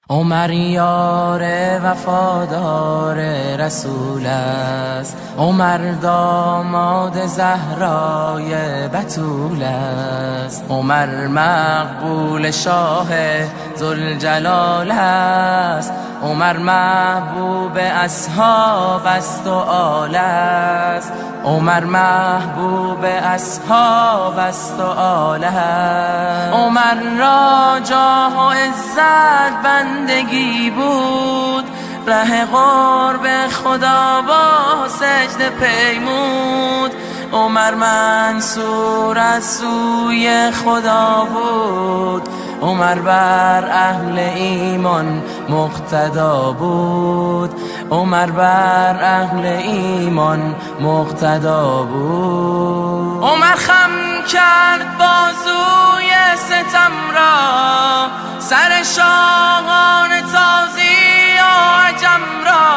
عمر یار وفادار رسول است، عمر داماد زهرای بتول است، عمر مقبول شاه ذوالجلال است، عمر محبوب اصحاب است و آل است، عمر محبوب اصحاب است و آل است. عمر را جاه و عزت بندگی بود، ره قرب خدا با سجده پیمود. عمر منصور از سوی خدا بود، عمر بر اهل ایمان مقتدا بود، عمر بر اهل ایمان مقتدا بود. عمر خم کرد بازوی ستم را، سر شاهان تازی و عجم را.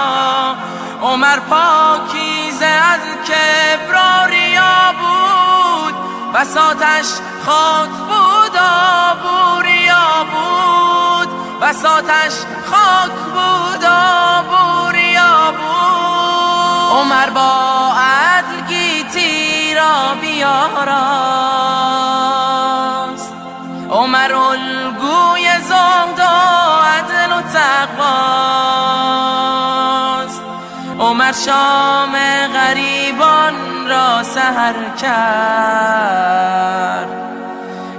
عمر پاکیزه از کبر و ریا بود، بساطش خاک بود و بوریا بود، بساطش خاک بود و بوریا بود. عمر با عدل گیتی را بیاراست، عمر الگوی زهد و عدل و تقواست. عمر شام غریبان را سحر کرد،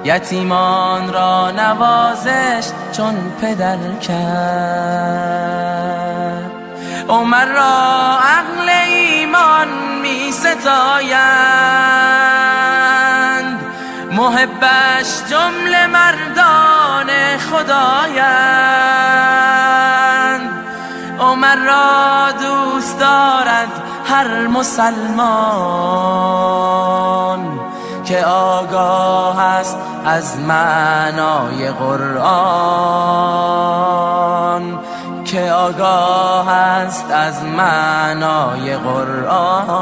یتیمان را نوازش چون پدر کرد. عمر را اهل ایمان می ستایند، محبش جمله مردان خدایند. عمر را دوست دارد هر مسلمان که آگاه است از معنای قرآن، که آگاه است از معنای قرآن.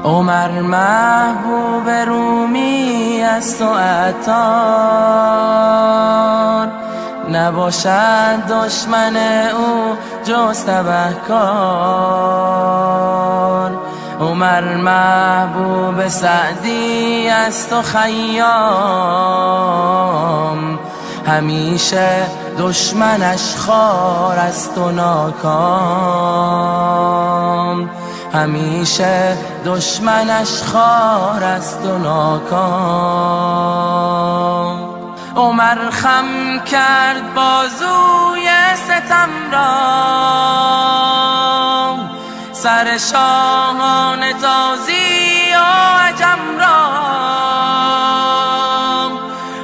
عمر محبوب رومی است و عطار، نباشد دشمن او جز تبهکار. عمر محبوب سعدی است و خیام، همیشه دشمنش خوار است و ناکام، همیشه دشمنش خوار است و ناکام. عمر خم کرد بازوی ستم را، سر شاهان تازی و عجم را.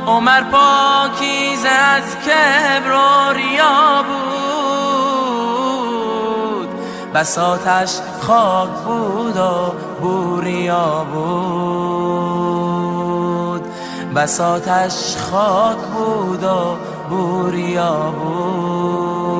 عمر پاکیزه از کبر و ریا بود، بساطش خاک بود و بوریا بود، بساطش خاک بود و بوریا بود.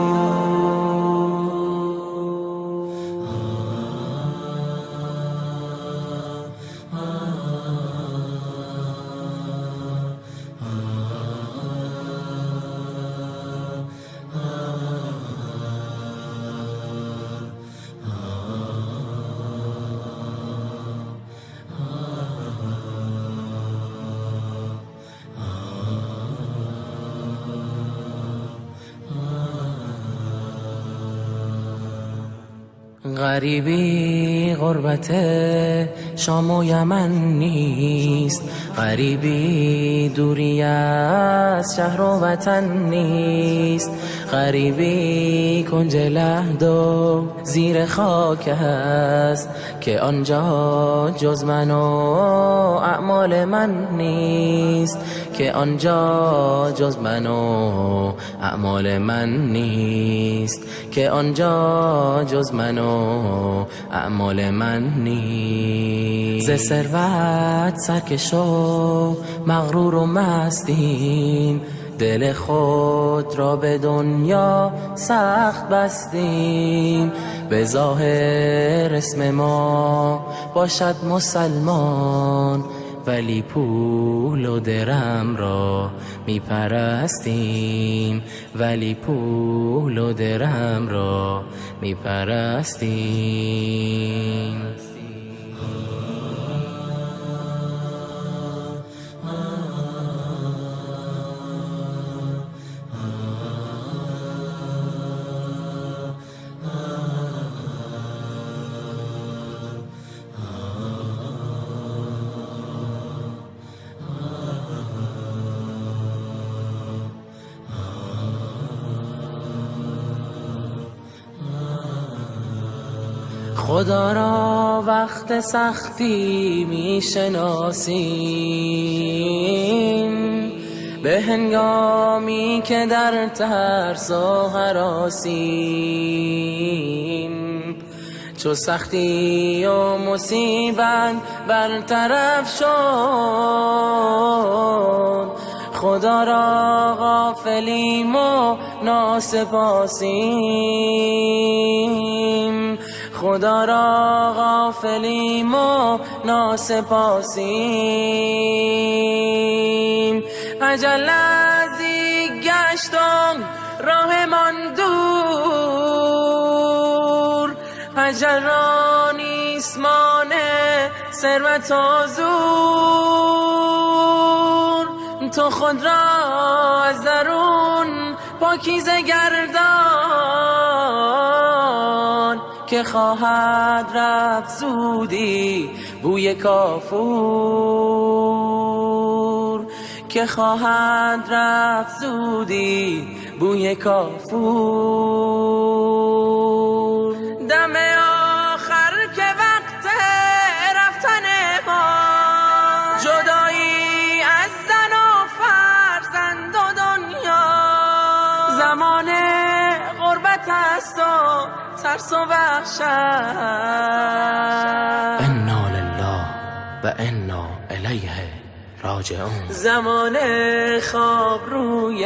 غریبی غربت شام و یمن نیست، غریبی دوری از شهر و وطن نیست، غریبی کنج لحد و زیر خاک است که آنجا جز من و اعمال من نیست، که آنجا جز من و اعمال من نیست، که آنجا جز من و اعمال من نیست. ز ثروت سرکش و مغرور و مستیم، دل خود را به دنیا سخت بستیم. به ظاهر اسم ما باشد مسلمان، ولی پول و درم را میپرستیم، ولی پول و درم را میپرستیم. خدا را وقت سختی میشناسیم، به هنگامی که در ترس و هراسیم. چو سختی و مصیبت برطرف شد، خدا را غافلیم و ناسپاسیم. خدا را غافلیم و ناسپاسیم. اجل نزدیک گشت و راهمان دور، اجل را نیست مانع ثروت و زور. تو خود را از درون پاکیزه گردان، که خواهد رفت زودی بوی کافور. که خواهد رفت زودی بوی کافور. دم آخر که وقت رفتن ما، جدایی از زن و فرزند و دنیا. زمان غربت است و ترس و وحشت. انا لله و انا الیه راجعون. زمان خواب روی